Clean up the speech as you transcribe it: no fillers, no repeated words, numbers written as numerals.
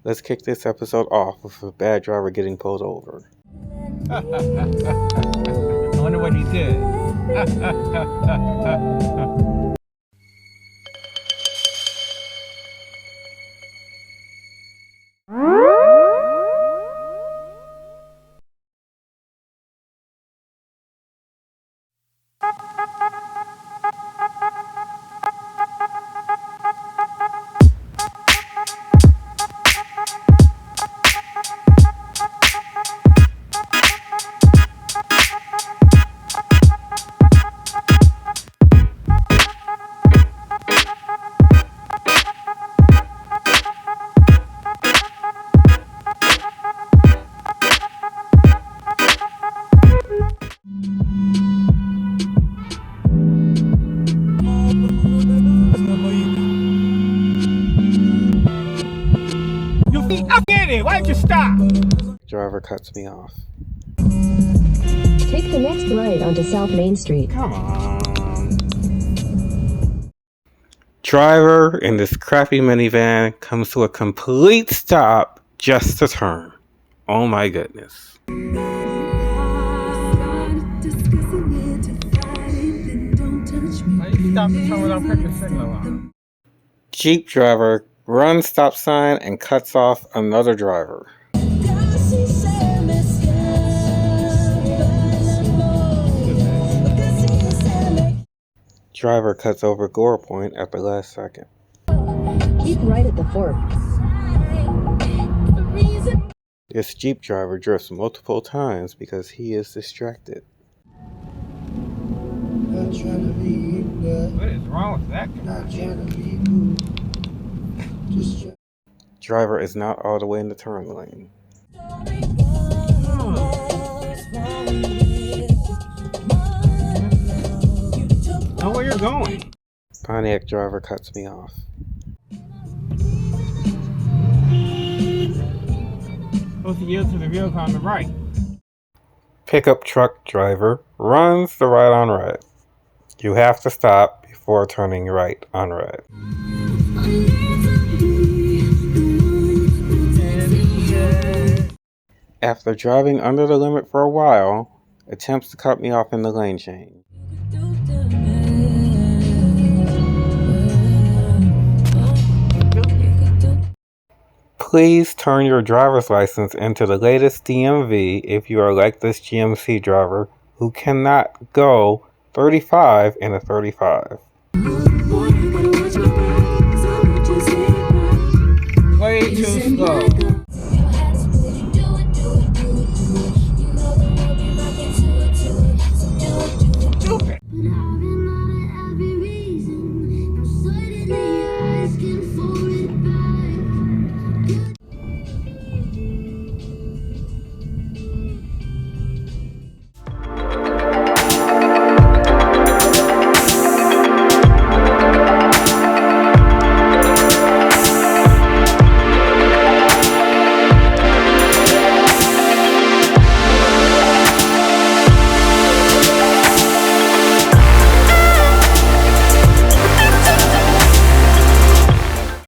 Let's kick this episode off with a bad driver getting pulled over. I wonder what he did. I get it. Why'd you stop? Driver cuts me off. Take the next right onto South Main Street. Come on. Driver in this crappy minivan comes to a complete stop just to turn. Oh my goodness. Why you stop and turn without putting the signal on? Jeep driver runs stop sign and cuts off another driver. Driver cuts over gore point at the last second. Keep right at the fork. This Jeep driver drifts multiple times because he is distracted. What is wrong with that guy? Driver is not all the way in the turn lane. Know where you're going. Pontiac driver cuts me off. Supposed to yield to the vehicle on the right. Pickup truck driver runs the right on red. You have to stop before turning right on red. After driving under the limit for a while, attempts to cut me off in the lane change. Please turn your driver's license into the latest DMV if you are like this GMC driver who cannot go 35 in a 35. Way too slow.